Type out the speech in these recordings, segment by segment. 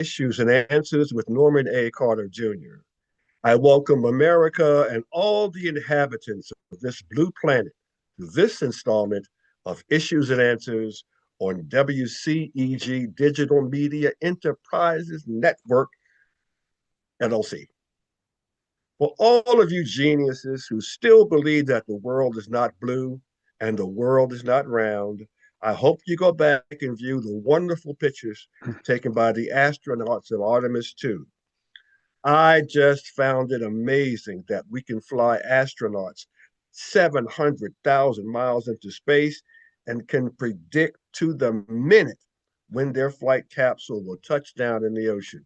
Issues and Answers with Norman A. Carter Jr. I welcome America and all the inhabitants of this blue planet to this installment of Issues and Answers on WCEG Digital Media Enterprises Network, LLC. For all of you geniuses who still believe that the world is not blue and the world is not round, I hope you go back and view the wonderful pictures taken by the astronauts of Artemis 2. I just found it amazing that we can fly astronauts 700,000 miles into space and can predict to the minute when their flight capsule will touch down in the ocean.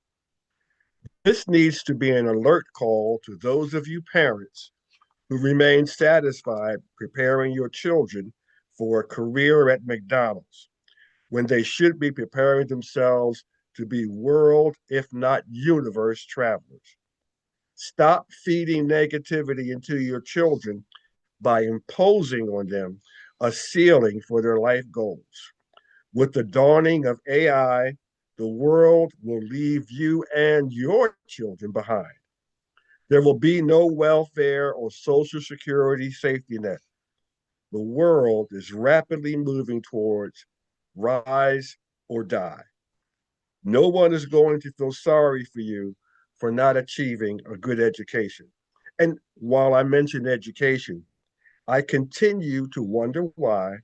This needs to be an alert call to those of you parents who remain satisfied preparing your children for a career at McDonald's when they should be preparing themselves to be world, if not universe, travelers. Stop feeding negativity into your children by imposing on them a ceiling for their life goals. With the dawning of AI, the world will leave you and your children behind. There will be no welfare or social security safety net. The world is rapidly moving towards rise or die. No one is going to feel sorry for you for not achieving a good education. And while I mention education, I continue to wonder why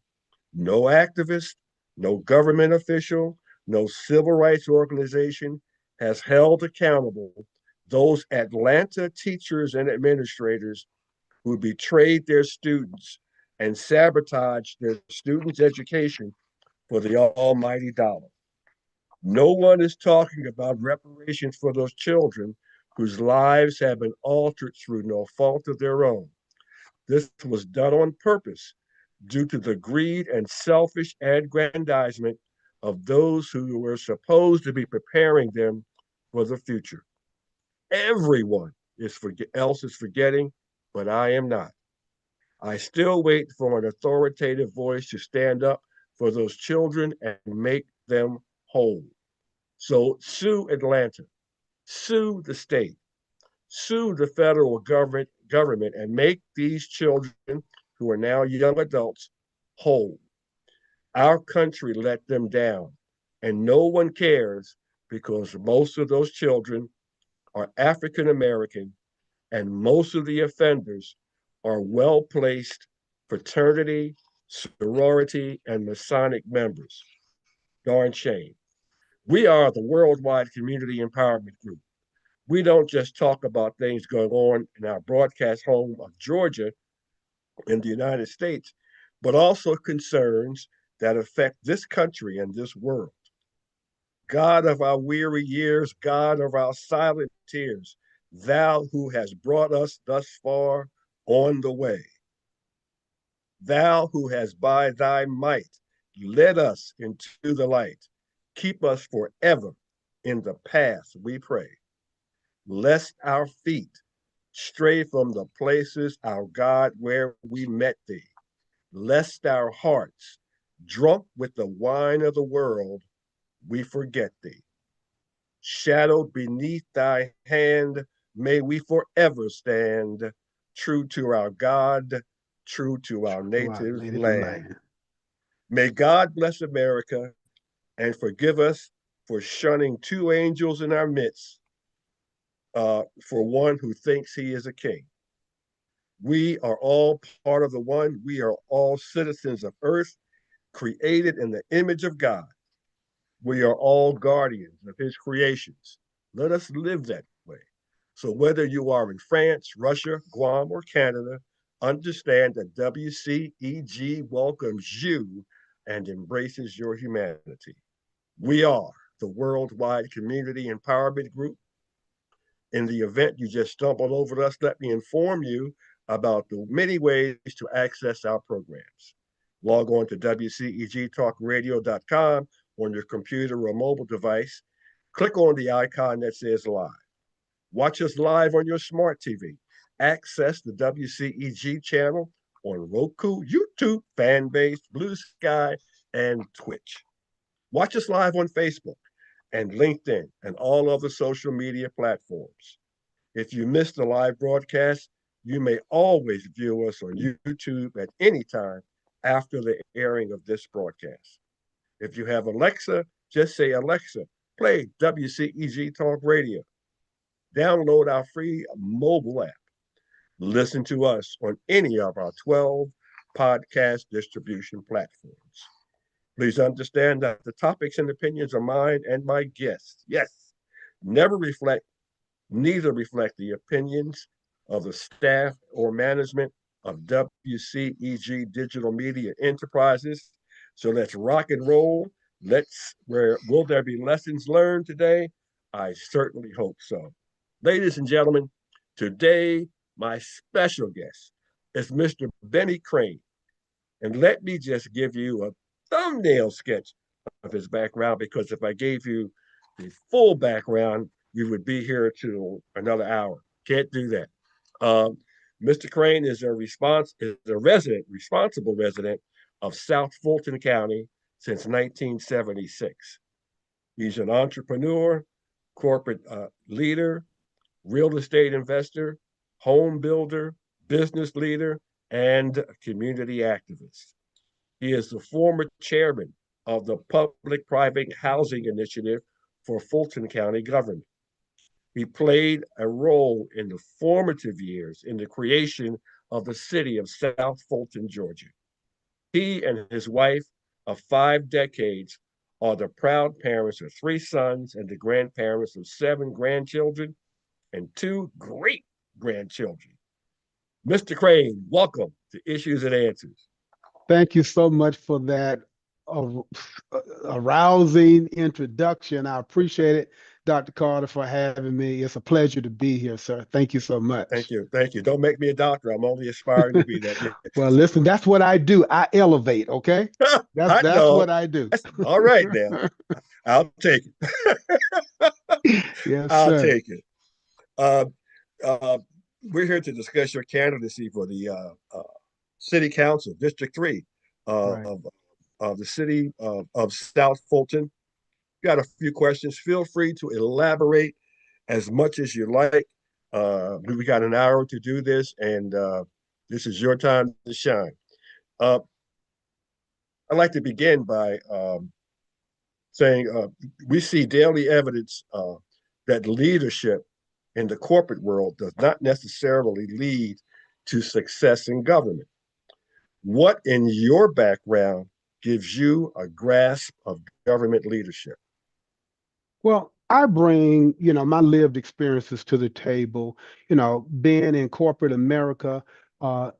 no activist, no government official, no civil rights organization has held accountable those Atlanta teachers and administrators who betrayed their students and sabotaged their students' education for the almighty dollar. No one is talking about reparations for those children whose lives have been altered through no fault of their own. This was done on purpose due to the greed and selfish aggrandizement of those who were supposed to be preparing them for the future. Everyone else is forgetting, but I am not. I still wait for an authoritative voice to stand up for those children and make them whole. So sue Atlanta, sue the state, sue the federal government and make these children who are now young adults whole. Our country let them down, and no one cares because most of those children are African American, and most of the offenders are well placed fraternity, sorority, and Masonic members. Darn shame. We are the Worldwide Community Empowerment Group. We don't just talk about things going on in our broadcast home of Georgia in the United States, but also concerns that affect this country and this world. God of our weary years, God of our silent tears, thou who has brought us thus far on the way, thou who has by thy might led us into the light, keep us forever in the path we pray, lest our feet stray from the places, our God, where we met thee, lest our hearts, drunk with the wine of the world, we forget thee. Shadowed beneath thy hand, may we forever stand, true to our God, true to our To our native native land. land. May God bless America and forgive us for shunning two angels in our midst for one who thinks he is a king. We are all part of the one. We are all citizens of earth, created in the image of God. We are all guardians of his creations. Let us live that way. So whether you are in France, Russia, Guam, or Canada, understand that WCEG welcomes you and embraces your humanity. We are the Worldwide Community Empowerment Group. In the event you just stumbled over us, let me inform you about the many ways to access our programs. Log on to WCEGTalkRadio.com on your computer or mobile device. Click on the icon that says live. Watch us live on your smart TV. Access the WCEG channel on Roku, YouTube, Fanbase, Blue Sky, and Twitch. Watch us live on Facebook. and LinkedIn and all other social media platforms. If you missed the live broadcast, you may always view us on YouTube at any time after the airing of this broadcast. If you have Alexa, just say, Alexa, play WCEG Talk Radio. Download our free mobile app. Listen to us on any of our 12 podcast distribution platforms. Please understand that the topics and opinions are mine and my guests. Yes, never reflect, neither reflect the opinions of the staff or management of WCEG Digital Media Enterprises. So let's rock and roll. Will there be lessons learned today? I certainly hope so. Ladies and gentlemen, today my special guest is Mr. Benny Crane. And let me just give you a thumbnail sketch of his background, because if I gave you the full background, we would be here till another hour. Can't do that. Um, Mr. Crane is a responsible resident of South Fulton County since 1976. He's an entrepreneur, corporate leader, real estate investor, home builder, business leader, and community activist. He is the former chairman of the Public Private Housing Initiative for Fulton County government. He played a role in the formative years in the creation of the city of South Fulton, Georgia. He and his wife of 5 decades are the proud parents of 3 sons and the grandparents of 7 grandchildren and 2 great grandchildren. Mr. Crane, welcome to Issues and Answers. Thank you so much for that uh, arousing introduction. I appreciate it, Dr. Carter, for having me. It's a pleasure to be here, sir. Thank you so Thank much. you. Thank you. Don't make me a doctor. I'm only aspiring to be that. Well, listen, that's what I do. I elevate, okay? Hot That's dog. what I do. That's all right now. I'll take it. Yes, I'll sir. take it. Uh, uh, we're here to discuss your candidacy for the City Council, District 3 Right. of the city of South Fulton. Got a few questions. Feel free to elaborate as much as you like. We got an hour to do this, and this is your time to shine. Uh, I'd like to begin by saying we see daily evidence that leadership in the corporate world does not necessarily lead to success in government. What in your background gives you a grasp of government leadership? Well, I bring, my lived experiences to the table, being in corporate America,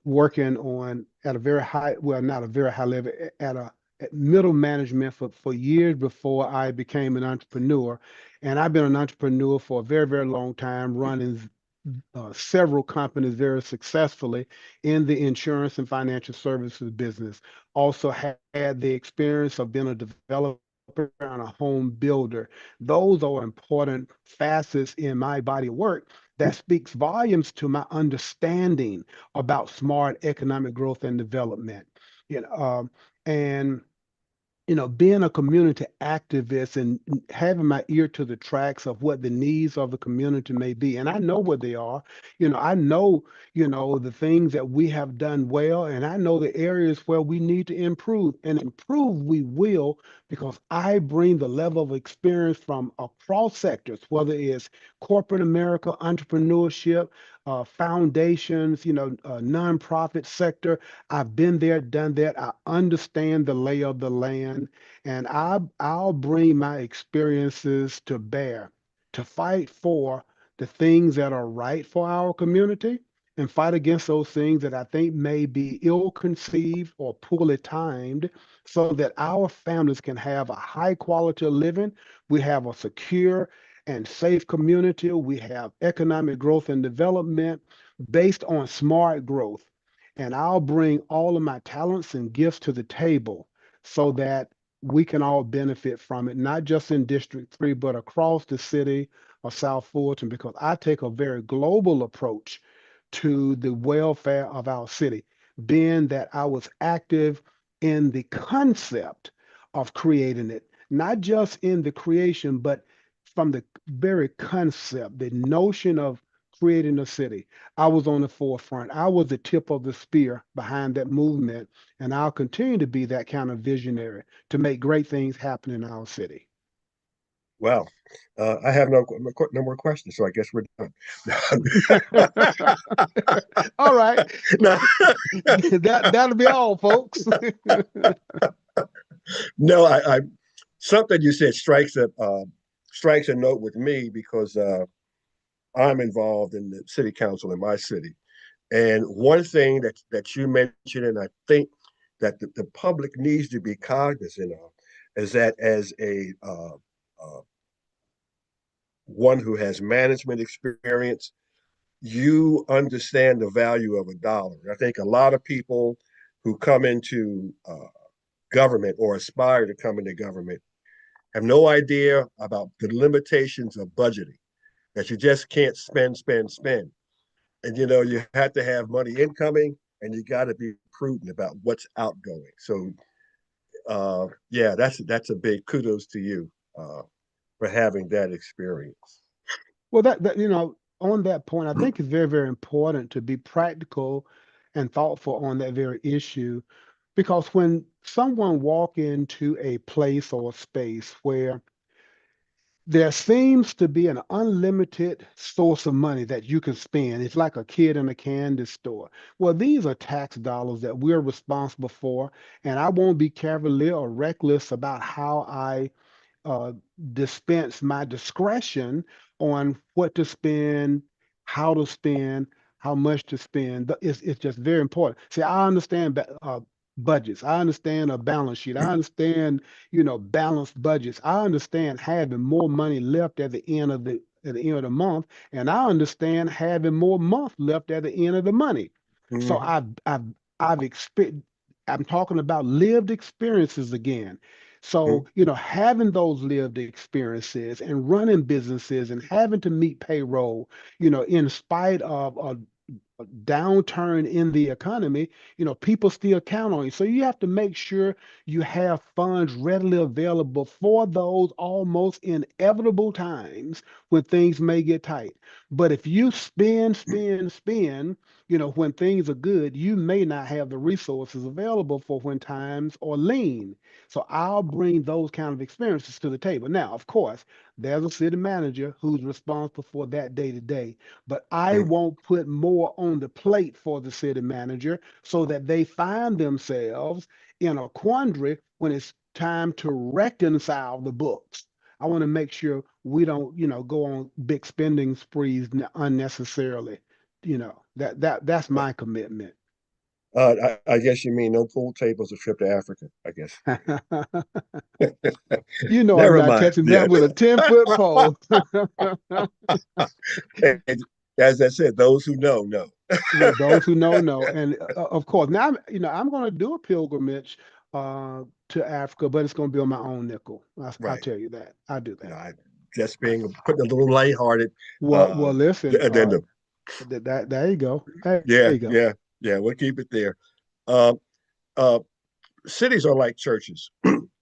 working on at a very high, well, not a very high level, at middle management for years before I became an entrepreneur. And I've been an entrepreneur for a very, very long time, running several companies very successfully in the insurance and financial services business. Also had the experience of being a developer and a home builder. Those are important facets in my body of work that speaks volumes to my understanding about smart economic growth and development. And being a community activist and having my ear to the tracks of what the needs of the community may be. And I know what they are. I know, the things that we have done well, and I know the areas where we need to improve. And improve we will, because I bring the level of experience from across sectors, whether it's corporate America, entrepreneurship, foundations, nonprofit sector. I've been there, done that. I understand the lay of the land, and I'll bring my experiences to bear to fight for the things that are right for our community and fight against those things that I think may be ill-conceived or poorly timed, so that our families can have a high quality of living. We have a secure and safe community. We have economic growth and development based on smart growth. And I'll bring all of my talents and gifts to the table so that we can all benefit from it, not just in District 3, but across the city of South Fulton, because I take a very global approach to the welfare of our city, being that I was active in the concept of creating it, not just in the creation, but from the very concept, the notion of creating a city. I was on the forefront. I was the tip of the spear behind that movement, and I'll continue to be that kind of visionary to make great things happen in our city. Well, I have no more questions, so I guess we're done. All right. no, That'll be all, folks. no, I something you said strikes a note with me because I'm involved in the city council in my city, and one thing that you mentioned, and I think that the public needs to be cognizant of, is that as a one who has management experience, you understand the value of a dollar. I think a lot of people who come into government or aspire to come into government have no idea about the limitations of budgeting, that you just can't spend. And you have to have money incoming and you got to be prudent about what's outgoing. So yeah, that's a big kudos to you for having that experience. Well, on that point, I think it's very, very important to be practical and thoughtful on that very issue, because when someone walk into a place or a space where there seems to be an unlimited source of money that you can spend. It's like a kid in a candy store. Well, these are tax dollars that we're responsible for, and I won't be cavalier or reckless about how I uh, dispense my discretion on what to spend, how to spend, how much to spend. It's just very important. See, I understand budgets. I understand a balance sheet. I understand, balanced budgets. I understand having more money left at the end of the month, and I understand having more month left at the end of the money. So Mm-hmm. I've experienced. I'm talking about lived experiences again. So, Mm-hmm. having those lived experiences and running businesses and having to meet payroll, in spite of a downturn in the economy, people still count on you. So you have to make sure you have funds readily available for those almost inevitable times when things may get tight. But if you spend, when things are good, you may not have the resources available for when times are lean. So I'll bring those kind of experiences to the table. Now, of course, there's a city manager who's responsible for that day to day, but I Mm-hmm. won't put more on the plate for the city manager so that they find themselves in a quandary when it's time to reconcile the books. I want to make sure we don't, go on big spending sprees unnecessarily. That's my commitment. I guess you mean no pool tables, a trip to Africa, I guess. I'm Never not mind. catching Yeah. that with a 10-foot pole. And as I said, those who know. With those who know, and of course, now I'm going to do a pilgrimage to Africa, but it's going to be on my own nickel. I'll Right. tell you that. I do that. I just being putting a little lighthearted Well, listen. addendum. There you go. There Yeah, you go. yeah, yeah. We'll keep it there. Uh, uh, Cities are like churches.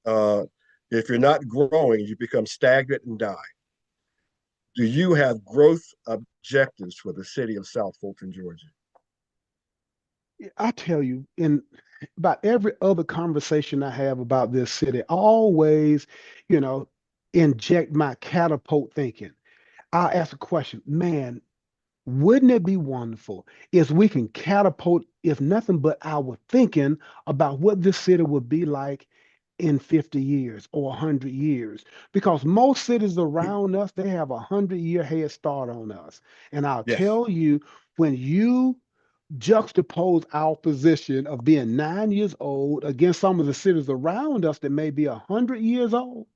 uh, if you're not growing, you become stagnant and die. Do you have growth objectives for the city of South Fulton, Georgia? I tell you, in about every other conversation I have about this city, I always, you know, inject my catapult thinking. I ask a question, man. Wouldn't it be wonderful if we can catapult, if nothing but our thinking about what this city would be like in 50 years or 100 years? Because most cities around us, they have a 100-year head start on us. And I'll Yes. tell you, when you juxtapose our position of being 9 years old against some of the cities around us that may be 100 years old,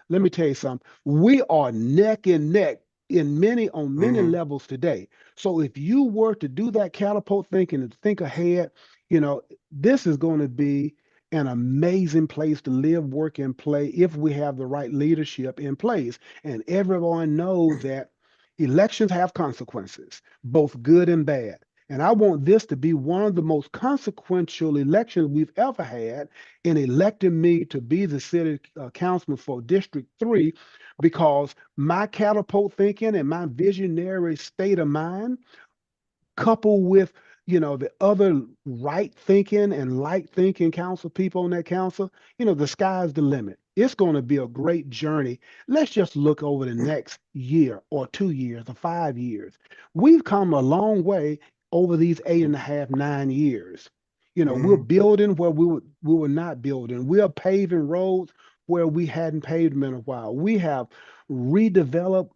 let me tell you something. We are neck and neck on many Mm-hmm. levels today. So if you were to do that catapult thinking and think ahead, this is going to be an amazing place to live, work, and play if we have the right leadership in place. And everyone knows that elections have consequences, both good and bad. And I want this to be one of the most consequential elections we've ever had in electing me to be the city councilman for District 3 because my catapult thinking and my visionary state of mind coupled with the other right thinking and light thinking council people on that council, the sky's the limit. It's going to be a great journey. Let's just look over the next year or 2 years or 5 years. We've come a long way over these 8.5, 9 years. We're Mhm. building where we were not building. We are paving roads where we hadn't paved them in a while. We have redeveloped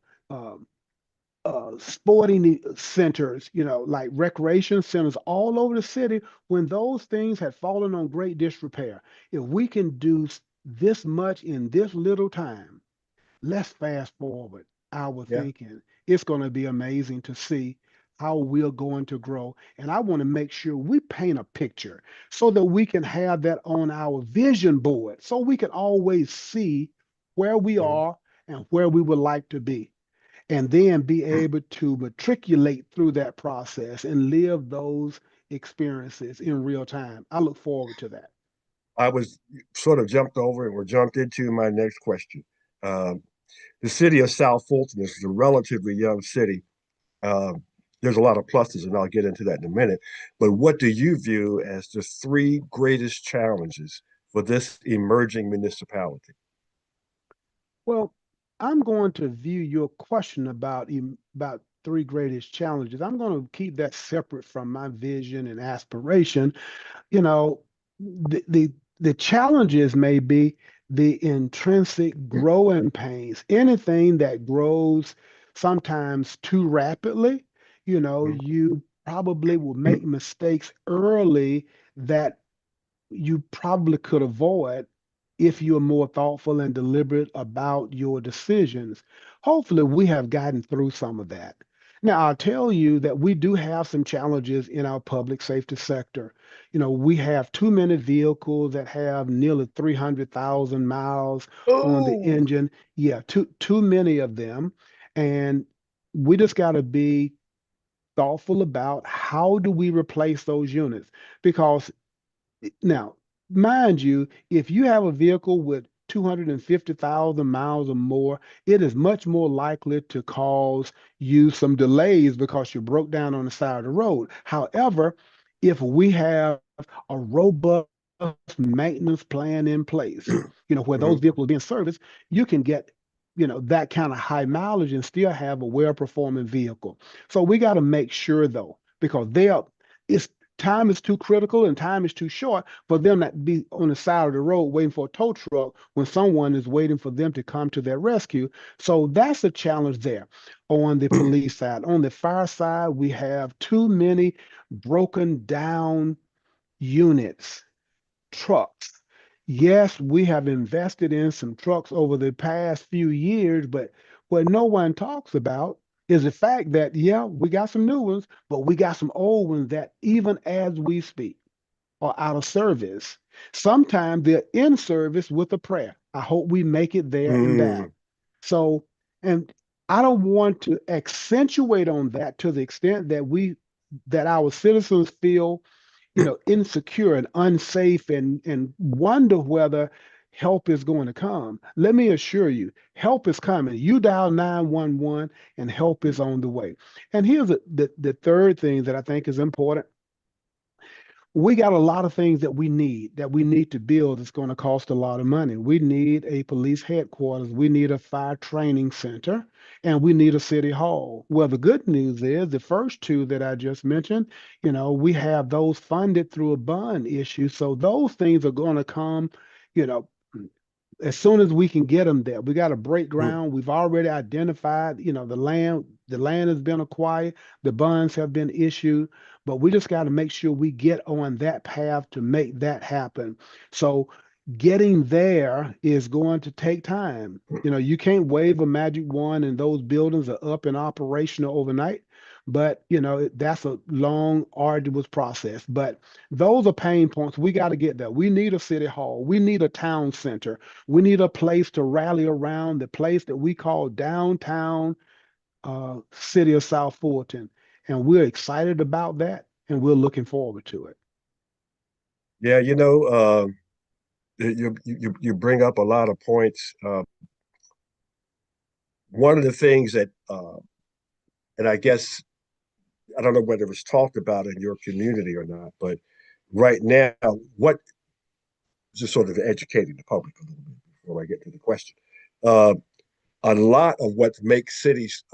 uh, sporting centers, like recreation centers all over the city when those things had fallen on great disrepair. If we can do this much in this little time, let's fast forward our Yeah, thinking. It's going to be amazing to see how we're going to grow. And I want to make sure we paint a picture so that we can have that on our vision board so we can always see where we mhm. are and where we would like to be and then be able to matriculate through that process and live those experiences in real time. I look forward to that. I was sort of jumped over or jumped into my next question. Um, the city of South Fulton is a relatively young city. Um, there's a lot of pluses, and I'll get into that in a minute. But what do you view as the three greatest challenges for this emerging municipality? Well, I'm going to view your question about three greatest challenges. I'm going to keep that separate from my vision and aspiration. You know, the challenges may be the intrinsic growing pains. Anything that grows sometimes too rapidly, you probably will make mistakes early that you probably could avoid if you're more thoughtful and deliberate about your decisions. Hopefully, we have gotten through some of that. Now, I'll tell you that we do have some challenges in our public safety sector. We have too many vehicles that have nearly 300,000 miles on the Oh, engine. Yeah, too many of them. And we just got to be thoughtful about how do we replace those units because now, mind you, if you have a vehicle with 250,000 miles or more, it is much more likely to cause you some delays because you broke down on the side of the road. However, if we have a robust maintenance plan in place, where those mhm. vehicles are being serviced, you can get, that kind of high mileage and still have a well-performing vehicle. So we got to make sure though, because it's time is too critical and time is too short for them to be on the side of the road waiting for a tow truck when someone is waiting for them to come to their rescue. So that's a challenge there on the police side. On the fire side, we have too many broken down units, trucks. Yes, we have invested in some trucks over the past few years, but what no one talks about is the fact that, yeah, we got some new ones, but we got some old ones that even as we speak are out of service. Sometimes they're in service with a prayer. I hope we make it there and back. Mm, So, and I don't want to accentuate on that to the extent that our citizens feel insecure and unsafe and wonder whether help is going to come. Let me assure you, help is coming. You dial 911 and help is on the way. And here's the third thing that I think is important. We got a lot of things that we need to build. It's going to cost a lot of money. We need a police headquarters, we need a fire training center, and we need a city hall. Well, the good news is the first two that I just mentioned, we have those funded through a bond issue. So those things are going to come, you know, as soon as we can get them there. We got to break mm, ground. We've already identified, the land. The land has been acquired. The bonds have been issued, but we just got to make sure we get on that path to make that happen. So getting there is going to take time. You can't wave a magic wand and those buildings are up and operational overnight. But that's a long, arduous process. But those are pain points. We got to get there. We need a city hall. We need a town center. We need a place to rally around, the place that we call downtown city of South Fulton. And we're excited about that. and we're looking forward to it. Yeah, you bring up a lot of points. One of the things that, and I guess I don't know whether it was talked about in your community or not, but right now, what just sort of educating the public a little bit before I get to the question. Uh, a lot of what makes cities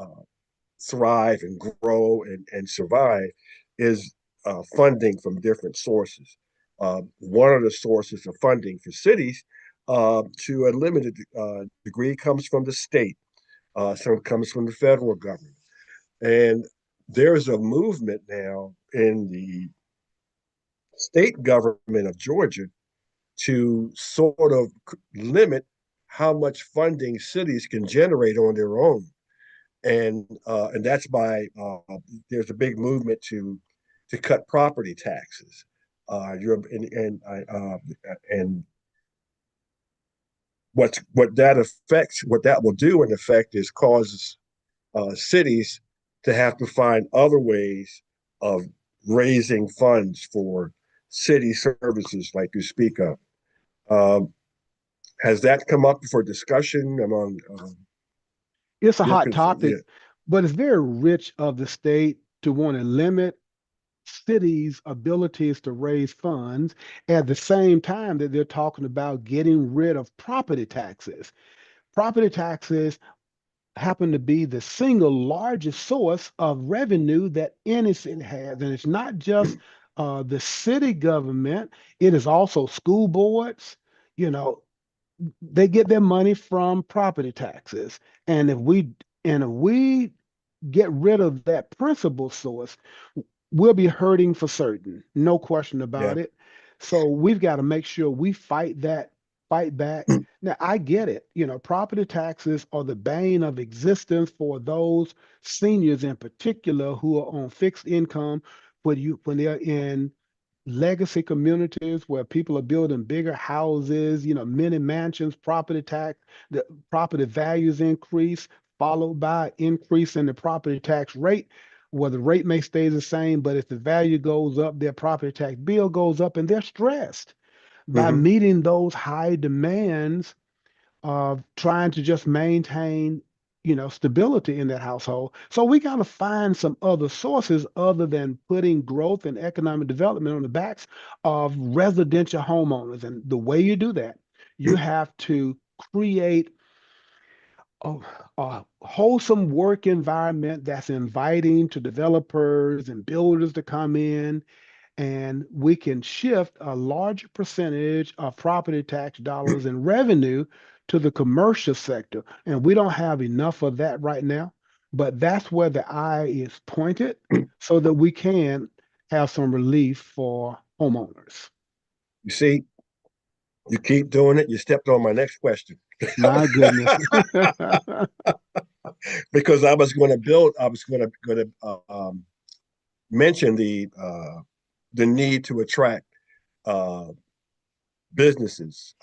thrive and grow and survive is funding from different sources. One of the sources of funding for cities, to a limited degree, comes from the state. Some comes from the federal government, and there's a movement now in the state government of Georgia to sort of limit how much funding cities can generate on their own, and that's by there's a big movement to cut property taxes. You're and what that will do in effect is causes cities to have to find other ways of raising funds for city services like you speak of. Um, has that come up for discussion among It's a your hot concern? topic, Yeah. but it's very rich of the state to want to limit cities' abilities to raise funds at the same time that they're talking about getting rid of property taxes. Property taxes happen to be the single largest source of revenue that any city has. And it's not just the city government, it is also school boards. You know, they get their money from property taxes. And if we get rid of that principal source, we'll be hurting for certain, no question Yeah. about it. So we've got to make sure we fight back. Now, I get it. Property taxes are the bane of existence for those seniors in particular who are on fixed income when they're in legacy communities where people are building bigger houses, many mansions, the property values increase, followed by increase in the property tax rate. Well, the rate may stay the same, but if the value goes up, their property tax bill goes up, and they're stressed by Mm-hmm. meeting those high demands of trying to just maintain, stability in that household. So we got to find some other sources other than putting growth and economic development on the backs of residential homeowners. And the way you do that, you have to create a, a wholesome work environment that's inviting to developers and builders to come in, and we can shift a larger percentage of property tax dollars and revenue to the commercial sector. And we don't have enough of that right now, but that's where the eye is pointed so that we can have some relief for homeowners. You see, you keep doing it. You stepped on my next question My goodness. because I was going to build. I was going to mention the need to attract uh, businesses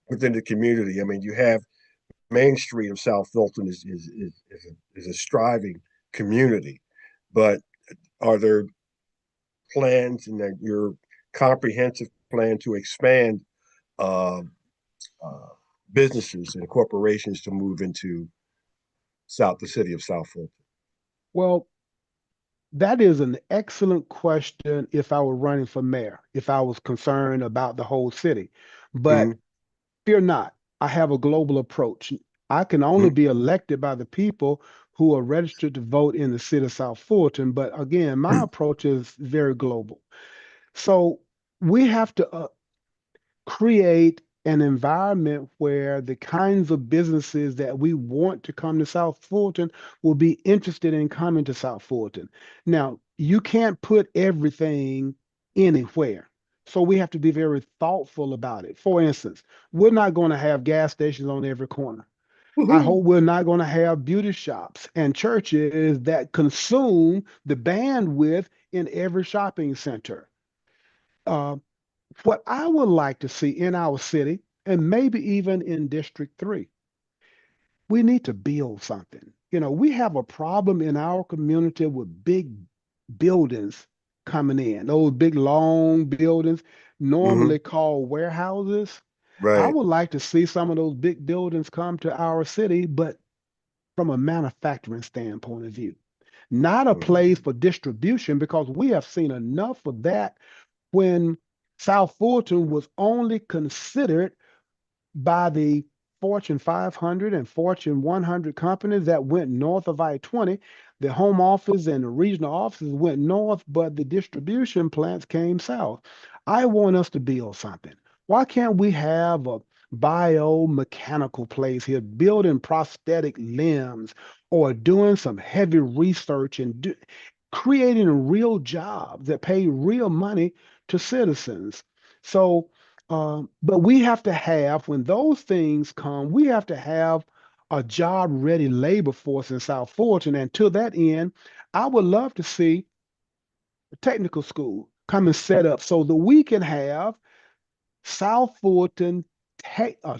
within the community. I mean, you have Main Street of South Fulton is a striving community, but are there plans in your comprehensive plan to expand uh, uh, businesses and corporations to move into the city of South Fulton? Well, that is an excellent question if I were running for mayor, if I was concerned about the whole city. But Mm-hmm. fear not, I have a global approach. I can only be elected by the people who are registered to vote in the city of South Fulton. But again, my approach is very global. So we have to create an environment where the kinds of businesses that we want to come to South Fulton will be interested in coming to South Fulton. Now, you can't put everything anywhere. So we have to be very thoughtful about it. For instance, we're not going to have gas stations on every corner. I Woohoo! hope we're not going to have beauty shops and churches that consume the bandwidth in every shopping center. Uh, what I would like to see in our city, and maybe even in District 3, we need to build something. We have a problem in our community with big buildings. coming in. Those big long buildings, Hmm. normally called warehouses. I Right. would like to see some of those big buildings come to our city, but from a manufacturing standpoint of view, not a place Hmm. for distribution, because we have seen enough of that when South Fulton was only considered by the Fortune 500 and Fortune 100 companies that went north of I-20. The home office and the regional offices went north, but the distribution plants came south. I want us to build something. Why can't we have a biomechanical place here, building prosthetic limbs or doing some heavy research and creating real jobs that pay real money to citizens? So, but we have to have, when those things come, we have to have a job ready labor force in South Fulton. And to that end, I would love to see a technical school come and set up so that we can have South Fulton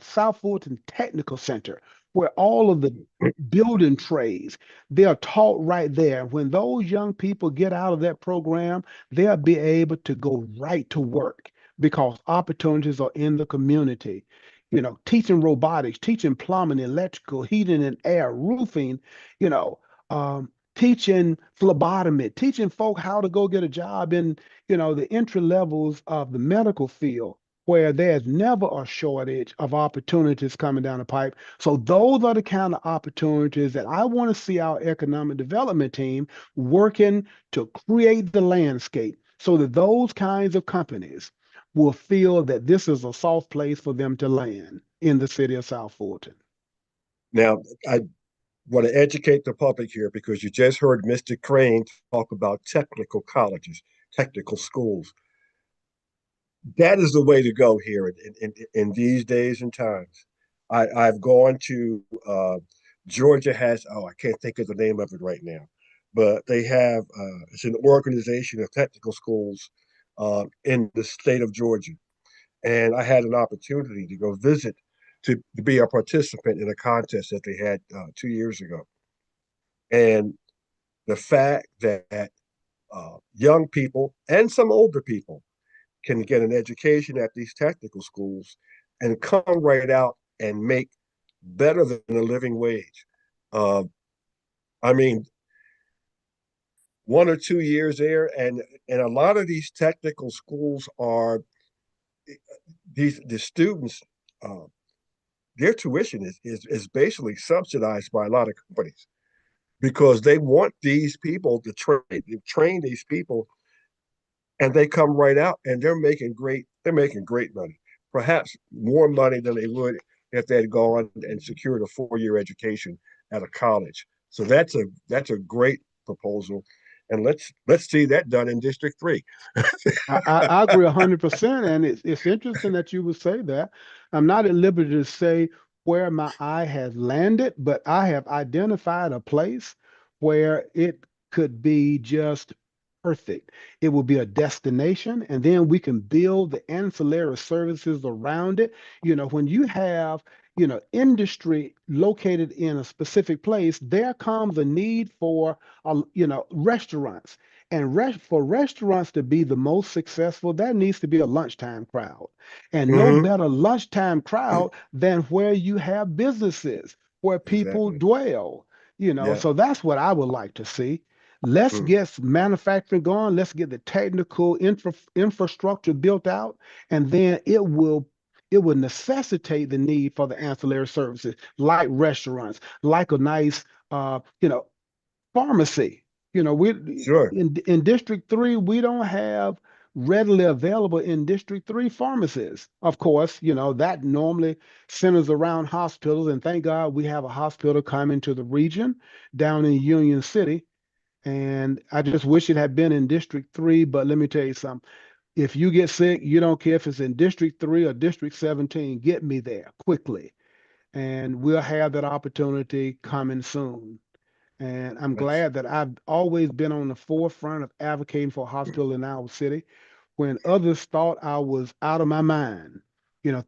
South Fulton Technical Center, where all of the building trades, they are taught right there. When those young people get out of that program, they'll be able to go right to work because opportunities are in the community. Teaching robotics, teaching plumbing, electrical, heating and air, roofing, you know, teaching phlebotomy, teaching folk how to go get a job in, the entry levels of the medical field, where there's never a shortage of opportunities coming down the pipe. So those are the kind of opportunities that I want to see our economic development team working to create the landscape so that those kinds of companies will feel that this is a soft place for them to land in the city of South Fulton. Now, I want to educate the public here because you just heard Mr. Crane talk about technical colleges, technical schools. That is the way to go here in these days and times. I've gone to Georgia has, oh, I can't think of the name of it right now, but they have, it's an organization of technical schools in the state of Georgia. And I had an opportunity to go visit to be a participant in a contest that they had 2 years ago. And the fact that young people and some older people can get an education at these technical schools and come right out and make better than a living wage. Uh, I mean, 1 or 2 years there, and a lot of these technical schools are these the students. Uh, their tuition is basically subsidized by a lot of companies because they want these people to train these people, and they come right out and they're making great money, perhaps more money than they would if they had gone and secured a 4 year education at a college. So that's a great proposal, and let's see that done in District 3. I agree 100%. And it's interesting that you would say that. I'm not at liberty to say where my eye has landed, but I have identified a place where it could be just perfect. It will be a destination, and then we can build the ancillary services around it. When you have, industry located in a specific place, there comes a need for, restaurants. And for restaurants to be the most successful, that needs to be a lunchtime crowd. And no Mm-hmm. better lunchtime crowd than where you have businesses, where people Exactly. dwell. Yeah. So that's what I would like to see. Let's Mm. get manufacturing going. Let's get the technical infrastructure built out, and then it will necessitate the need for the ancillary services like restaurants, like a nice pharmacy. We Sure. in District 3, we don't have readily available in District 3 pharmacies. Of course, that normally centers around hospitals, and thank God we have a hospital coming to the region down in Union City. And I just wish it had been in District 3, but let me tell you something. If you get sick, you don't care if it's in District 3 or District 17, get me there quickly. And we'll have that opportunity coming soon. And I'm That's glad that I've always been on the forefront of advocating for a hospital in our city when others thought I was out of my mind,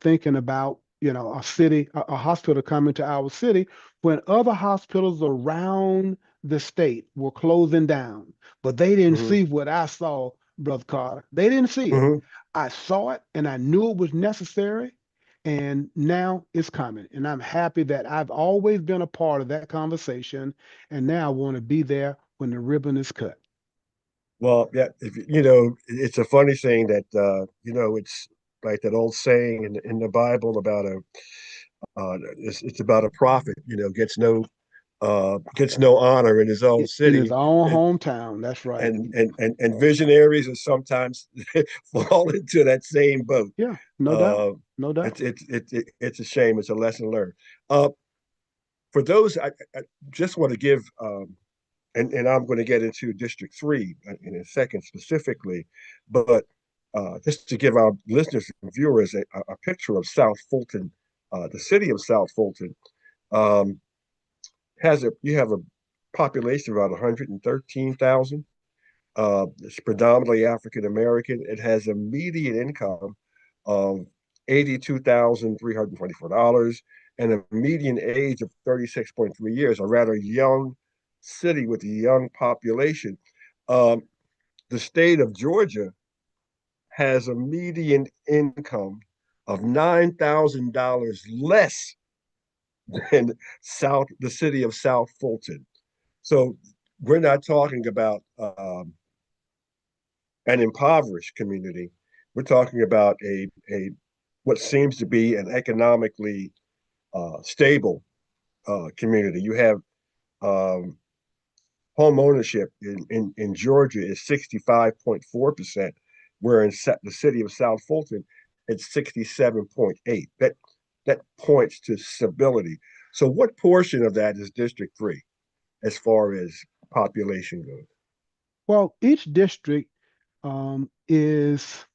thinking about, a hospital coming to our city when other hospitals around the state were closing down. But they didn't mhm. see what I saw Brother Carter. They didn't see it. Hmm. I saw it and I knew it was necessary. And now it's coming. And I'm happy that I've always been a part of that conversation. And now I want to be there when the ribbon is cut. Well, yeah, if you know, it's a funny thing that it's like that old saying in the Bible about it's about a prophet, gets no honor in his own In his city, own and hometown. That's right. and visionaries are sometimes fall into that same boat. Yeah, no doubt. Uh, No doubt. it's a shame. It's a lesson learned. Uh, for those, I just want to give, and I'm going to get into District 3 in a second specifically, but just to give our listeners and viewers a picture of South Fulton, the city of South Fulton. Um, you have a population of about 113,000. It's predominantly African American. It has a median income of $82,324 and a median age of 36.3 years, a rather young city with a young population. Um, the state of Georgia has a median income of $9,000 less than the city of South Fulton. So we're not talking about an impoverished community. We're talking about a what seems to be an economically stable community. You have um, home ownership in Georgia is 65.4%, where in the city of South Fulton, it's 67.8. That points to stability. So what portion of that is District 3 as far as population goes? Well, each district is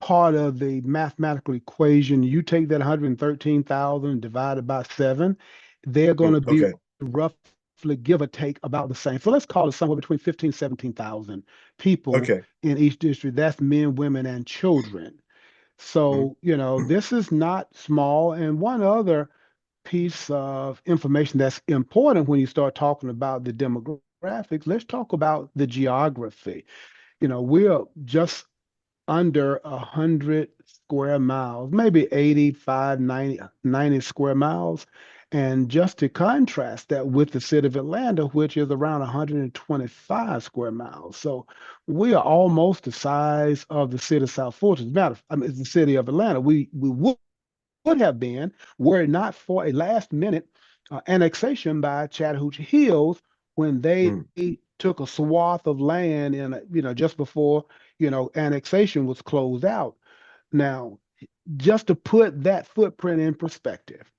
part of the mathematical equation. You take that 113,000 divided by 7, they're going to be Okay. roughly give or take about the same. So let's call it somewhere between 15, 17,000 people Okay. in each district. That's men, women, and children. So, this is not small. And one other piece of information that's important when you start talking about the demographics, let's talk about the geography. We're just under 100 square miles, maybe 85, 90 square miles. And just to contrast that with the city of Atlanta, which is around 125 square miles. So we are almost the size of the city of South Fulton. As a matter of, I mean, it's the city of Atlanta. We would have been were it not for a last minute annexation by Chattahoochee Hills when they Mm. took a swath of land just before annexation was closed out. Now, just to put that footprint in perspective,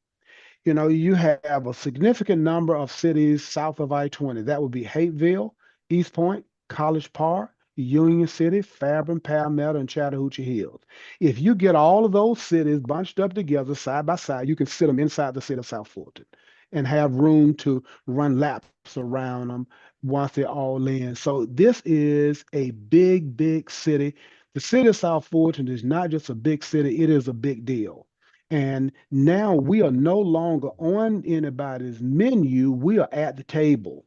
you have a significant number of cities south of I-20. That would be Hateville, East Point, College Park, Union City, Fairburn, Palmetto, and Chattahoochee Hills. If you get all of those cities bunched up together side by side, you can sit them inside the city of South Fulton and have room to run laps around them once they're all in. So this is a big, big city. The city of South Fulton is not just a big city, it is a big deal. And now we are no longer on anybody's menu. We are at the table.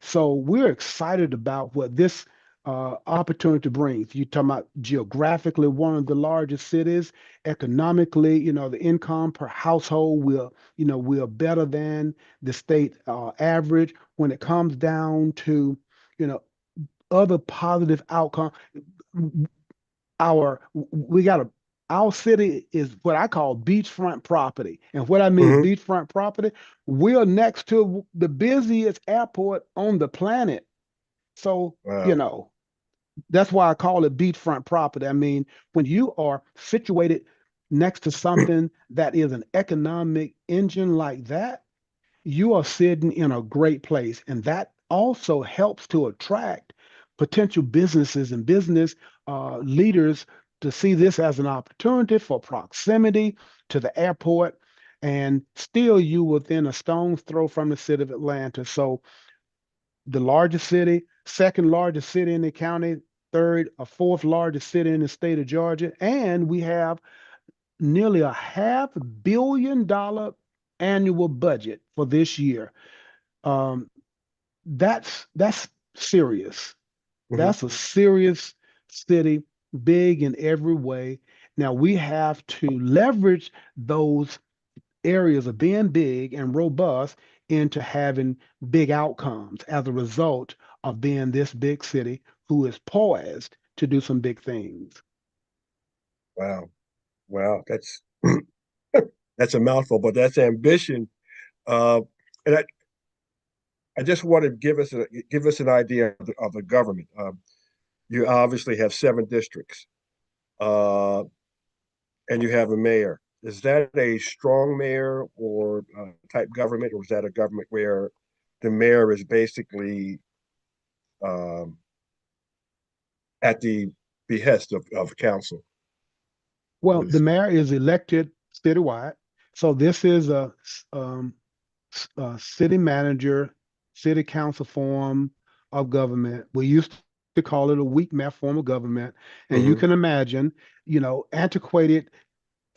So we're excited about what this opportunity brings. You're talking about geographically one of the largest cities, economically, the income per household will better than the state average when it comes down to, you know, other positive outcome. We got our city is what I call beachfront property. And what I mean Hmm. beachfront property, we're next to the busiest airport on the planet. So, Wow. that's why I call it beachfront property. I mean, when you are situated next to something that is an economic engine like that, you are sitting in a great place. And that also helps to attract potential businesses and business leaders to see this as an opportunity for proximity to the airport and still you within a stone's throw from the city of Atlanta. So the largest city, second largest city in the county, third or fourth largest city in the state of Georgia. And we have nearly $500 million annual budget for this year. Um, that's serious. Hmm. That's a serious city, big in every way. Now we have to leverage those areas of being big and robust into having big outcomes as a result of being this big city who is poised to do some big things. Wow. Wow. That's a mouthful, but that's ambition. Uh, and I just want to give us an idea of the government. You obviously have seven districts, uh, and you have a mayor. Is that a strong mayor or type government, or is that a government where the mayor is basically um, at the behest of council? Well, the Is mayor is elected citywide. So this is um, a city manager, city council form of government. We used to call it a weak mayor form of government. And you hmm can imagine, antiquated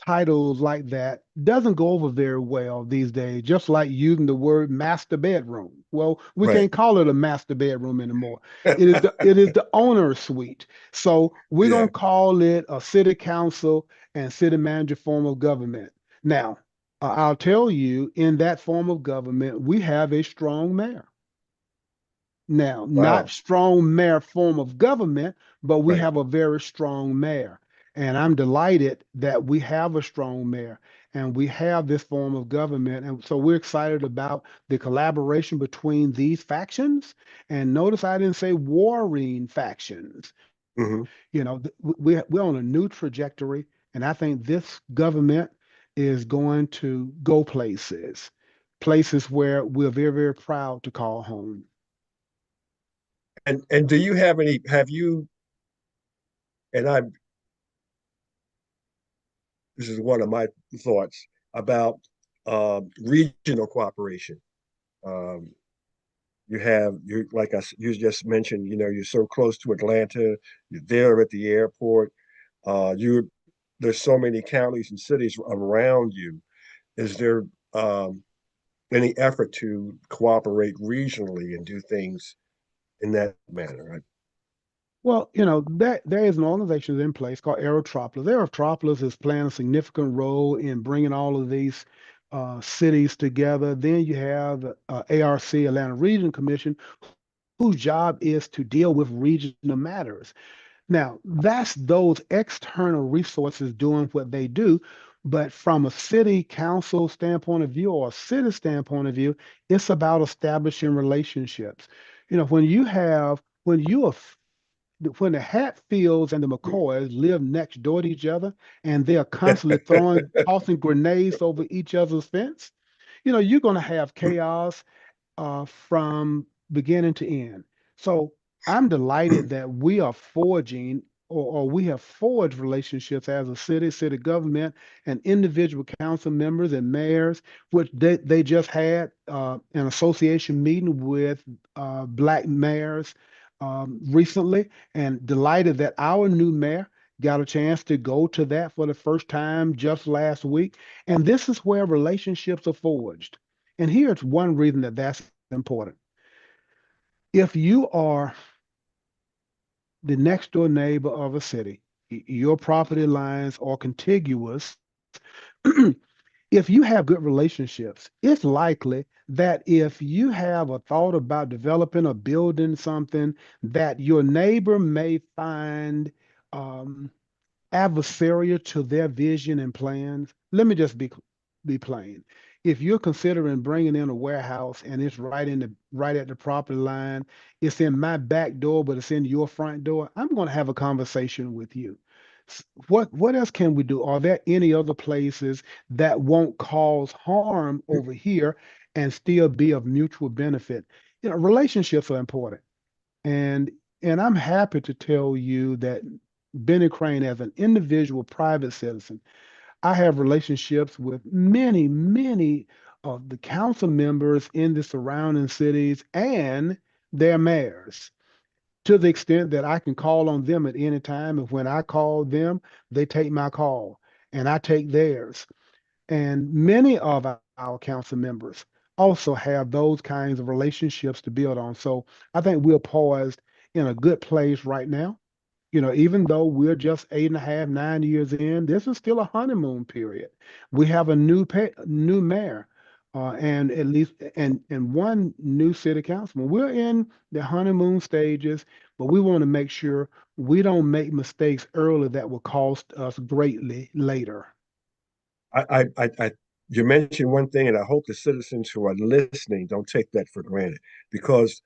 titles like that doesn't go over very well these days, just like using the word master bedroom. Well, we right. can't call it a master bedroom anymore. It is the owner's suite. So we're Yeah. gonna call it a city council and city manager form of government. Now, I'll tell you, in that form of government, we have a strong mayor. Now, not Wow. strong mayor form of government, but we Right. have a very strong mayor. And I'm delighted that we have a strong mayor and we have this form of government. And so we're excited about the collaboration between these factions. And notice I didn't say warring factions. hmm We're on a new trajectory. And I think this government is going to go places, places where we're very, very proud to call home. And do you have any? Have you? And I This is one of my thoughts about regional cooperation. Um, you like you just mentioned. You're so close to Atlanta. You're there at the airport. You There's so many counties and cities around you. Is there any effort to cooperate regionally and do things in that manner? Right? Well, there is an organization in place called Aerotropolis. Aerotropolis is playing a significant role in bringing all of these cities together. Then you have ARC, Atlanta Region Commission, whose job is to deal with regional matters. Now, that's those external resources doing what they do. But from a city council standpoint of view or a city standpoint of view, it's about establishing relationships. When the Hatfields and the McCoys live next door to each other and they're constantly tossing grenades over each other's fence, you're going to have chaos from beginning to end. So I'm delighted that we are forging or we have forged relationships as a city government, and individual council members and mayors, which they just had an association meeting with Black mayors recently, and delighted that our new mayor got a chance to go to that for the first time just last week. And this is where relationships are forged. And here's one reason that that's important. If you are the next door neighbor of a city, your property lines are contiguous. If you have good relationships, it's likely that if you have a thought about developing or building something, that your neighbor may find um, adversarial to their vision and plans. Let me just be plain. If you're considering bringing in a warehouse and it's right at the property line, it's in my back door, but it's in your front door, I'm going to have a conversation with you. What else can we do? Are there any other places that won't cause harm over here and still be of mutual benefit? Relationships are important. And and I'm happy to tell you that Benny Crane, as an individual private citizen, I have relationships with many, many of the council members in the surrounding cities and their mayors, to the extent that I can call on them at any time. And when I call them, they take my call and I take theirs. And many of our council members also have those kinds of relationships to build on. So I think we're poised in a good place right now. Even though we're just 8.5, 9 years in, this is still a honeymoon period. We have a new mayor, and at least and one new city councilman. We're in the honeymoon stages, but we want to make sure we don't make mistakes early that will cost us greatly later. I you mentioned one thing, and I hope the citizens who are listening don't take that for granted, because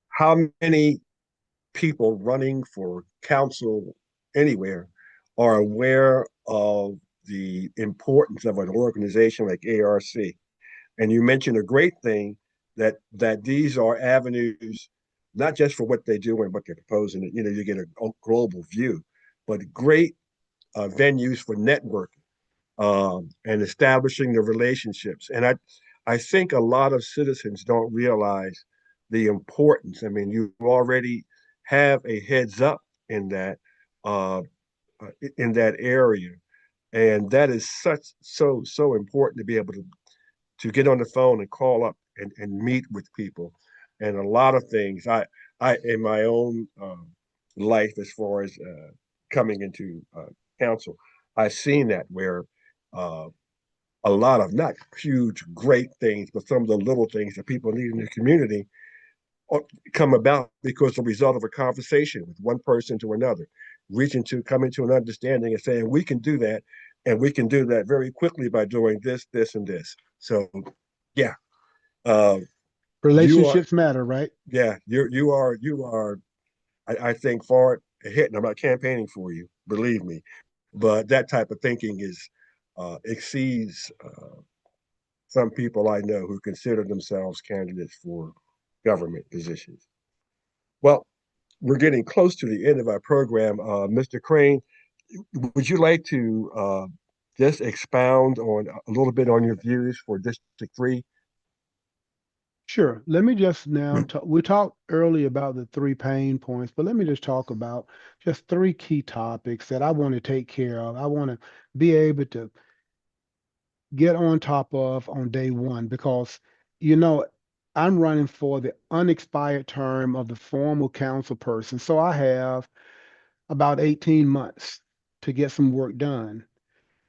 how many people running for council anywhere are aware of the importance of an organization like ARC? And you mentioned a great thing, that these are avenues not just for what they do and what they're proposing. You get a global view, but great venues for networking, and establishing the relationships. And I think a lot of citizens don't realize the importance. I mean, you already have a heads up in that uh, in that area, and that is so important to be able to get on the phone and call up and meet with people. And a lot of things I in my own life, as far as coming into council, I've seen that where uh, a lot of not huge, great things, but some of the little things that people need in the community come about because the result of a conversation with one person to another, coming to an understanding and saying, we can do that. And we can do that very quickly by doing this, this, and this. So, yeah, uh, you are, Relationships matter, right? yeah, you are, I think, far ahead. And I'm not campaigning for you, believe me, but that type of thinking is exceeds some people I know who consider themselves candidates for government positions. Well, we're getting close to the end of our program. Mr. Crane, would you like to just expound on a little bit on your views for District 3? Sure. Let me just now talk. We talked earlier about the three pain points, but let me just talk about just three key topics that I want to take care of. I want to be able to get on top of on day one because, you know, I'm running for the unexpired term of the formal council person. So I have about 18 months to get some work done.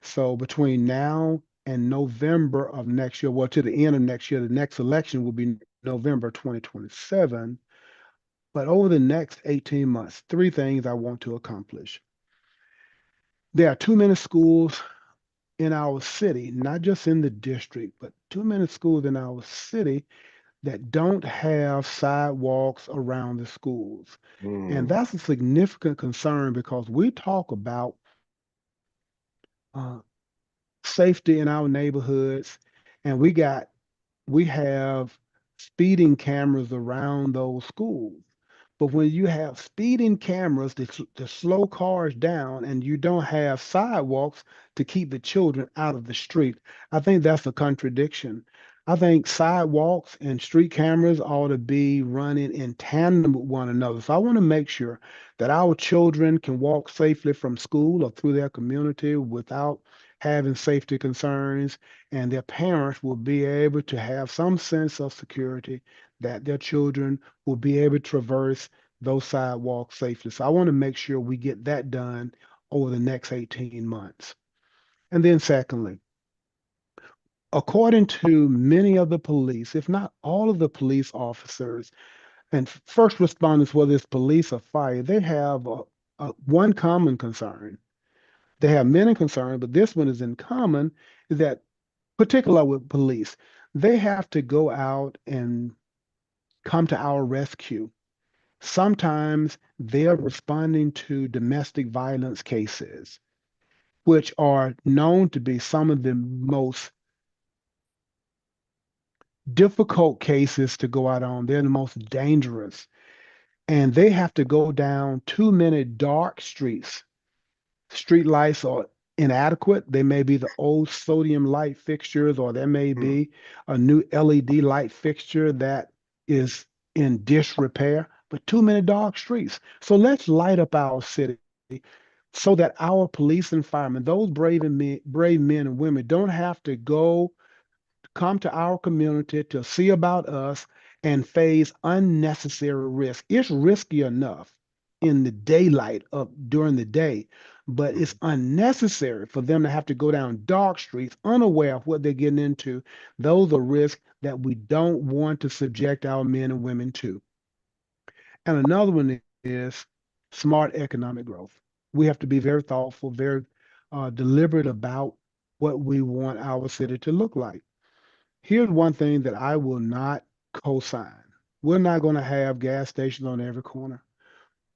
So between now and November of next year, well, to the end of next year, the next election will be November 2027. But over the next 18 months, three things I want to accomplish. There are too many schools in our city, not just in the district, but too many schools in our city that don't have sidewalks around the schools. And Mm, that's a significant concern because we talk about uh, safety in our neighborhoods, and we have speeding cameras around those schools. But when you have speeding cameras to slow cars down and you don't have sidewalks to keep the children out of the street, I think that's a contradiction. I think sidewalks and street cameras ought to be running in tandem with one another. So I want to make sure that our children can walk safely from school or through their community without having safety concerns, and their parents will be able to have some sense of security that their children will be able to traverse those sidewalks safely. So I want to make sure we get that done over the next 18 months. And then secondly, according to many of the police, if not all of the police officers and first responders, whether it's police or fire, they have one common concern. They have many concerns, but this one is in common, is that particular with police, they have to go out and come to our rescue. Sometimes they're responding to domestic violence cases, which are known to be some of the most difficult cases to go out on. They're the most dangerous. And they have to go down too many dark streets. Street lights are inadequate. They may be the old sodium light fixtures, or there may mm. be a new LED light fixture that is in disrepair, but too many dark streets. So let's light up our city so that our police and firemen, those brave men and women, don't have to come to our community to see about us and face unnecessary risk. It's risky enough in the daylight of during the day, but it's Mhm. unnecessary for them to have to go down dark streets unaware of what they're getting into. Those are risks that we don't want to subject our men and women to. And another one is smart economic growth. We have to be very thoughtful, very deliberate about what we want our city to look like. Here's one thing that I will not co-sign. We're not going to have gas stations on every corner.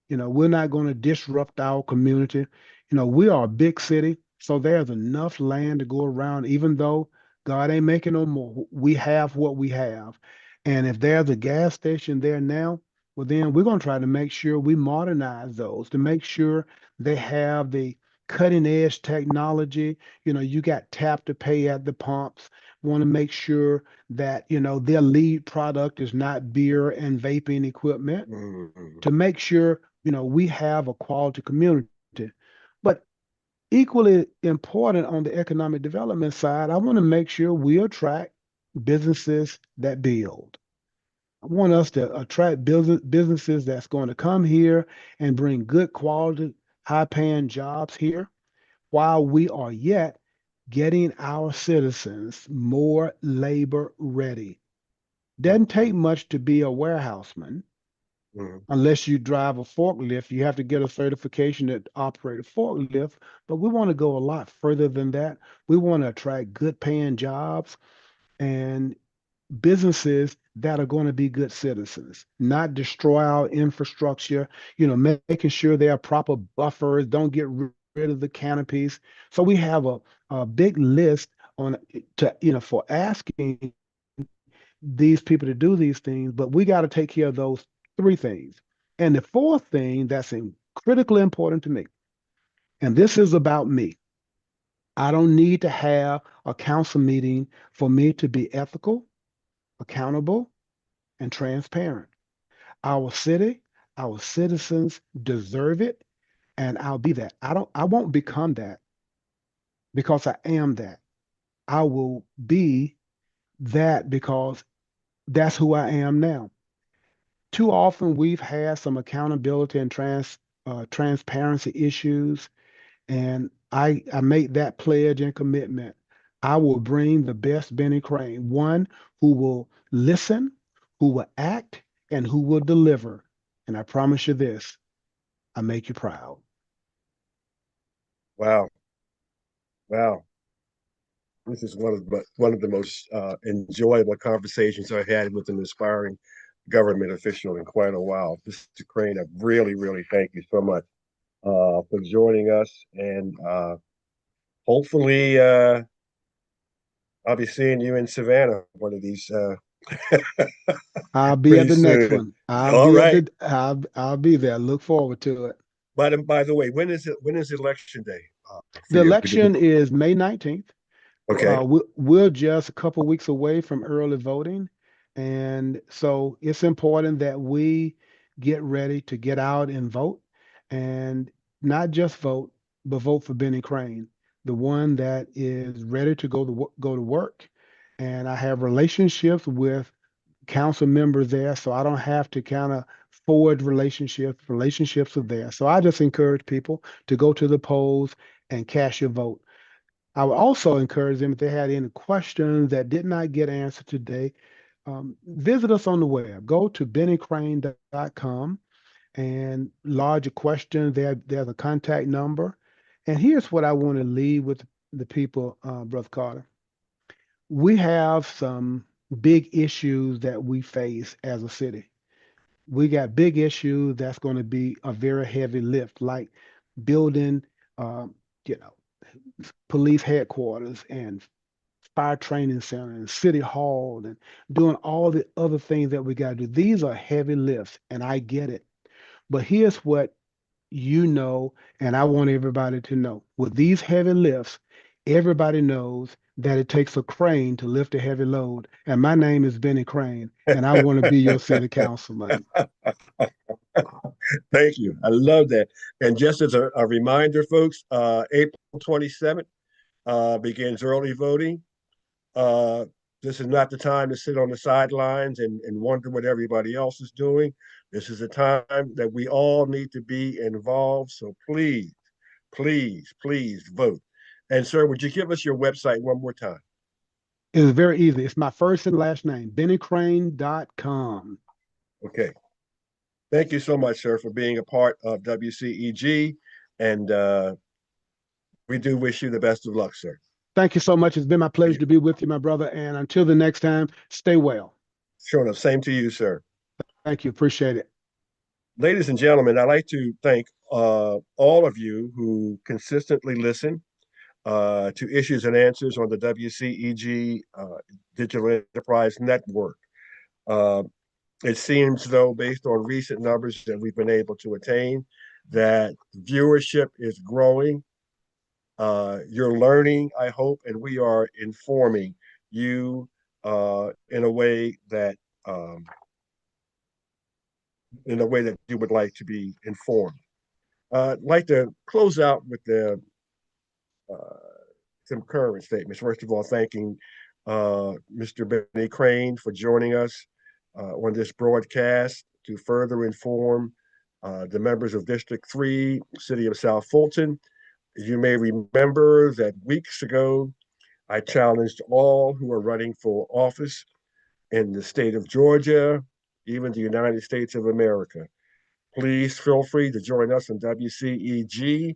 We're not going to disrupt our community. We are a big city, so there's enough land to go around, even though God ain't making no more. We have what we have. And if there's a gas station there now, well, then we're going to try to make sure we modernize those to make sure they have the cutting edge technology. You got tap to pay at the pumps. Want to make sure that, their lead product is not beer and vaping equipment Mhm. to make sure we have a quality community. But equally important on the economic development side, I want to make sure we attract businesses that build. I want us to attract businesses that's going to come here and bring good quality, high paying jobs here while we are yet getting our citizens more labor ready. Doesn't take much to be a warehouseman Mhm. unless you drive a forklift. You have to get a certification to operate a forklift. But we want to go a lot further than that. We want to attract good paying jobs and businesses that are going to be good citizens, not destroy our infrastructure, making sure there are proper buffers, don't get rid of the canopies. So we have a big list on to, for asking these people to do these things, but we got to take care of those three things. And the fourth thing that's critically important to me, and this is about me. I don't need to have a council meeting for me to be ethical, accountable, and transparent. Our city, our citizens deserve it, and I'll be that. I won't become that because I am that. I will be that because that's who I am now. Too often we've had some accountability and transparency issues, and I make that pledge and commitment. I will bring the best Benny Crane, one who will listen, who will act, and who will deliver. And I promise you this, I make you proud. Wow. Wow. This is one of the most enjoyable conversations I've had with an aspiring government official in quite a while. Mr. Crane, I really, really thank you so much for joining us. And hopefully, I'll be seeing you in Savannah one of these I'll be at pretty the next soon. one. I'll All be at right. the I'll be there. Look forward to it. By the way, when is it? When is election day for The you? election is May 19th. Okay. We're just a couple weeks away from early voting. And so it's important that we get ready to get out and vote and not just vote, but vote for Benny Crane, the one that is ready to go to work. And I have relationships with council members there, so I don't have to kind of forward relationships. Relationships are there. So I just encourage people to go to the polls and cast your vote. I would also encourage them if they had any questions that did not get answered today, visit us on the web. Go to bennycrane.com and lodge a question. There's a contact number. And here's what I want to leave with the people, Brother Carter. We have some big issues that we face as a city. We got big issues that's going to be a very heavy lift, like building, um, you know, police headquarters and fire training center and city hall and doing all the other things that we got to do. These are heavy lifts, and I get it. But here's what and I want everybody to know. With these heavy lifts, everybody knows that it takes a crane to lift a heavy load. And my name is Benny Crane, and I want to be your city councilman. Thank you. I love that. And just as a reminder, folks, April 27th begins early voting. Uh, This is not the time to sit on the sidelines and wonder what everybody else is doing. This is a time that we all need to be involved. So please, please, please vote. And sir, would you give us your website one more time? It is very easy. It's my first and last name, bennycrane.com. Okay. Thank you so much, sir, for being a part of WCEG. And we do wish you the best of luck, sir. Thank you so much. It's been my pleasure to be with you, my brother. And until the next time, stay well. Sure enough. Same to you, sir. Thank you. Appreciate it. Ladies and gentlemen, I'd like to thank all of you who consistently listen to Issues and Answers on the WCEG Digital Enterprise Network. Uh, it seems, though, based on recent numbers that we've been able to attain, that viewership is growing. You're learning, I hope, and we are informing you in a way that you would like to be informed. I'd like to close out with uh, some current statements. First of all, thanking Mr. Benny Crane for joining us on this broadcast to further inform the members of District 3, City of South Fulton. You may remember that weeks ago, I challenged all who are running for office in the state of Georgia, even the United States of America. Please feel free to join us on WCEG.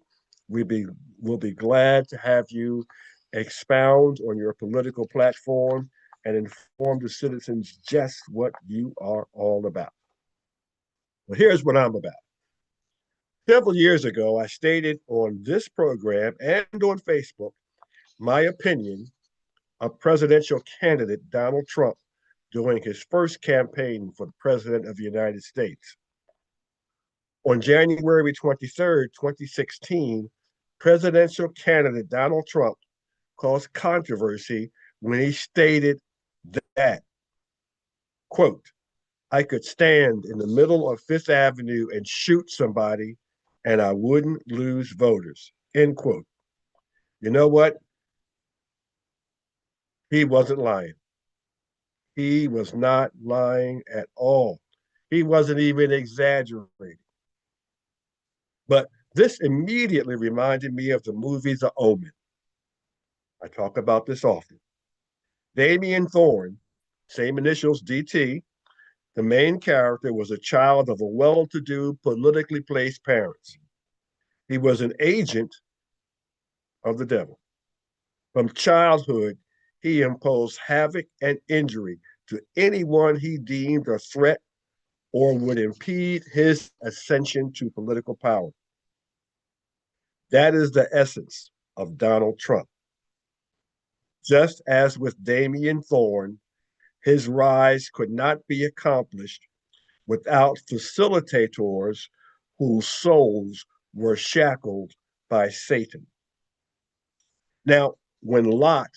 We be, we'll be glad to have you expound on your political platform and inform the citizens just what you are all about. Well, here's what I'm about. Several years ago, I stated on this program and on Facebook my opinion of presidential candidate Donald Trump during his first campaign for the president of the United States. On January 23rd, 2016, presidential candidate Donald Trump caused controversy when he stated that, quote, I could stand in the middle of Fifth Avenue and shoot somebody and I wouldn't lose voters, end quote. You know what? He wasn't lying. He was not lying at all. He wasn't even exaggerating. But this immediately reminded me of the movie The Omen. I talk about this often. Damien Thorne, same initials DT, the main character was a child of a well to do, politically placed parents. He was an agent of the devil. From childhood, he imposed havoc and injury to anyone he deemed a threat or would impede his ascension to political power. That is the essence of Donald Trump. Just as with Damien Thorne, his rise could not be accomplished without facilitators whose souls were shackled by Satan. Now, when Lot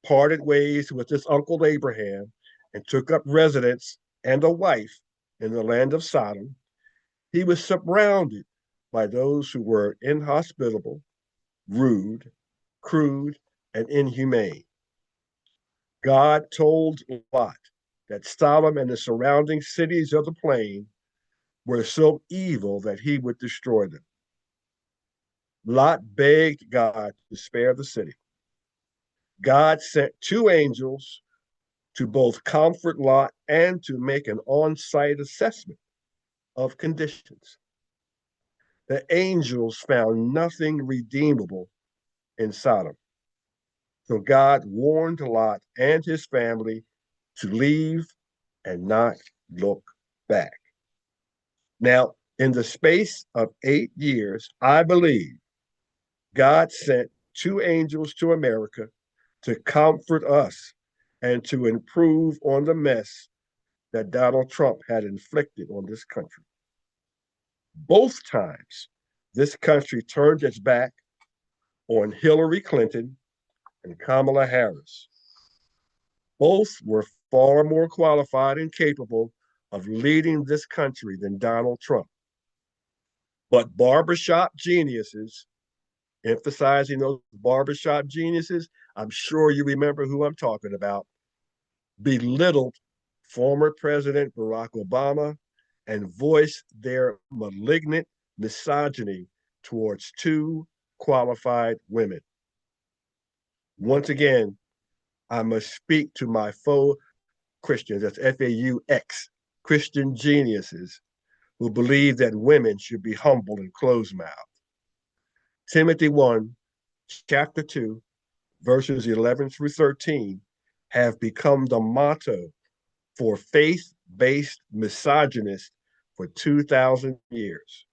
parted ways with his uncle Abraham and took up residence and a wife in the land of Sodom, he was surrounded by those who were inhospitable, rude, crude, and inhumane. God told Lot that Sodom and the surrounding cities of the plain were so evil that he would destroy them. Lot begged God to spare the city. God sent two angels to both comfort Lot and to make an on site assessment of conditions. The angels found nothing redeemable in Sodom. So God warned Lot and his family to leave and not look back. Now, in the space of 8 years, I believe God sent two angels to America to comfort us and to improve on the mess that Donald Trump had inflicted on this country. Both times, this country turned its back on Hillary Clinton and Kamala Harris. Both were far more qualified and capable of leading this country than Donald Trump. But barbershop geniuses, emphasizing those barbershop geniuses, I'm sure you remember who I'm talking about, belittled former President Barack Obama and voiced their malignant misogyny towards two qualified women. Once again, I must speak to my faux Christians, that's FAUX, Christian geniuses, who believe that women should be humble and closed mouthed. Timothy 1, chapter 2, verses 11 through 13 have become the motto for faith based misogynists for 2,000 years.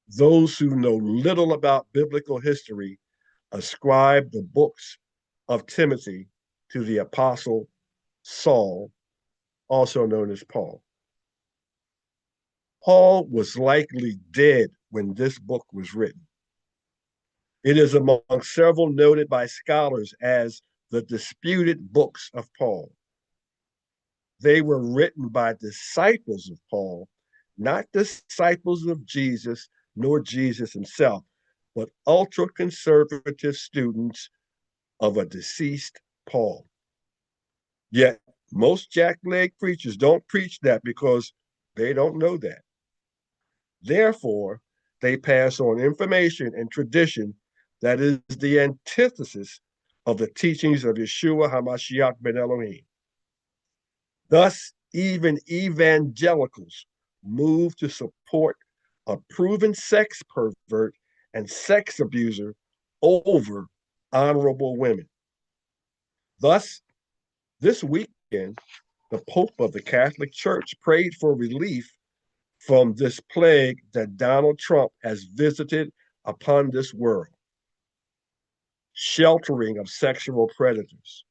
Those who know little about biblical history ascribe the books of Timothy to the apostle Saul, also known as Paul. Paul was likely dead when this book was written. It is among several noted by scholars as the disputed books of Paul. They were written by disciples of Paul, not disciples of Jesus, nor Jesus himself, but ultra conservative students of a deceased Paul. Yet, most jackleg preachers don't preach that because they don't know that. Therefore, they pass on information and tradition that is the antithesis of the teachings of Yeshua HaMashiach ben Elohim. Thus, even evangelicals move to support a proven sex pervert and sex abuser over honorable women. Thus, this weekend, the Pope of the Catholic Church prayed for relief from this plague that Donald Trump has visited upon this world. Sheltering of sexual predators,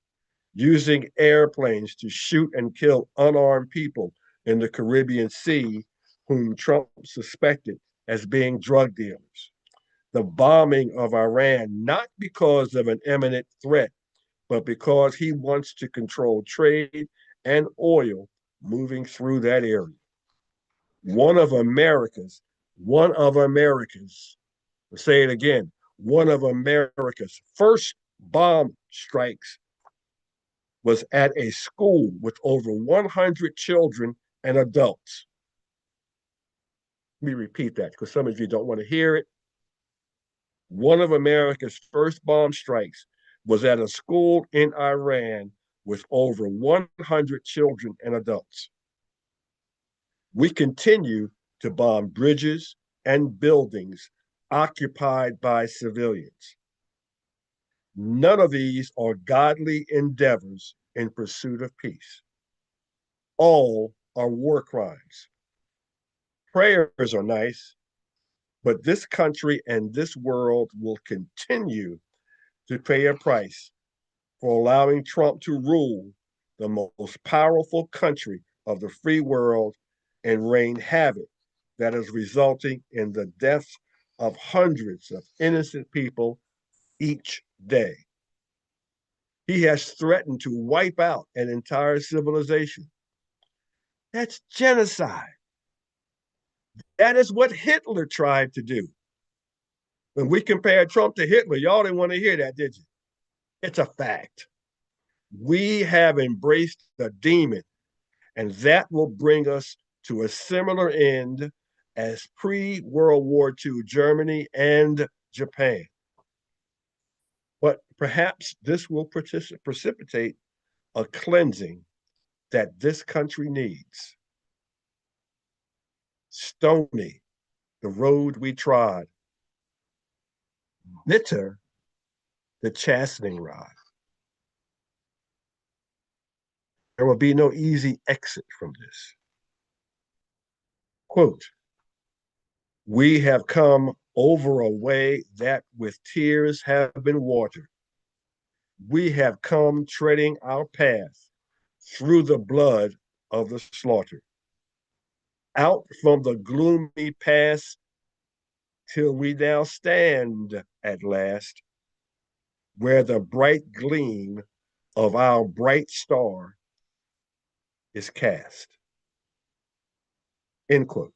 using airplanes to shoot and kill unarmed people in the Caribbean Sea, whom Trump suspected as being drug dealers. The bombing of Iran, not because of an imminent threat, but because he wants to control trade and oil moving through that area. One of America's, I'll say it again, one of America's first bomb strikes was at a school with over 100 children and adults. Let me repeat that because some of you don't want to hear it. One of America's first bomb strikes was at a school in Iran with over 100 children and adults. We continue to bomb bridges and buildings occupied by civilians. None of these are godly endeavors in pursuit of peace. All are war crimes. Prayers are nice, but this country and this world will continue to pay a price for allowing Trump to rule the most powerful country of the free world and rain havoc that is resulting in the deaths of hundreds of innocent people each day. He has threatened to wipe out an entire civilization. That's genocide. That is what Hitler tried to do. When we compared Trump to Hitler, y'all didn't want to hear that, did you? It's a fact. We have embraced the demon, and that will bring us to a similar end as pre-World War II Germany and Japan. But perhaps this will precipitate a cleansing that this country needs. Stony, the road we trod, bitter, the chastening rod. There will be no easy exit from this. Quote, we have come over a way that with tears have been watered. We have come treading our path through the blood of the slaughter. Out from the gloomy past till we now stand at last, where the bright gleam of our bright star is cast. End quote.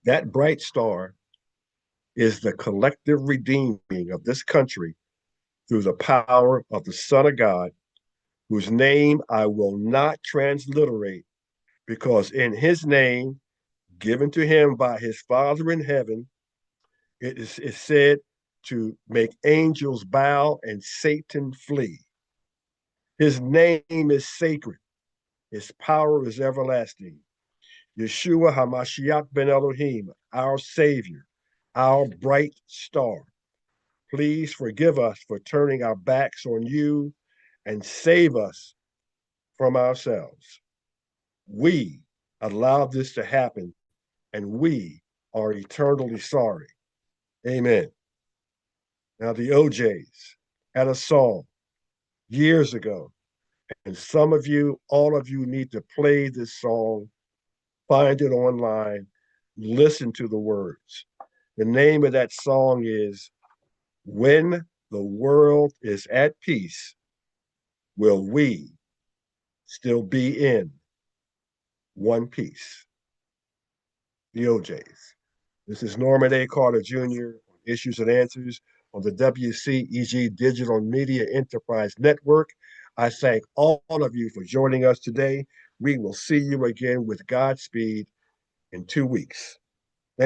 That bright star is the collective redeeming of this country through the power of the Son of God, whose name I will not transliterate, because in his name, given to him by his Father in heaven, it is said to make angels bow and Satan flee. His name is sacred. His power is everlasting. Yeshua HaMashiach ben Elohim, our Savior, our bright star. Please forgive us for turning our backs on you and save us from ourselves. We allowed this to happen, and we are eternally sorry. Amen. Now, the OJs had a song years ago, and some of you, all of you, need to play this song, find it online, listen to the words. The name of that song is When the World is at Peace, Will We Still Be in One Piece? The OJs. This is Norman A. Carter Jr. on Issues and Answers on the WCEG Digital Media Enterprise Network. I thank all of you for joining us today. We will see you again with Godspeed in 2 weeks.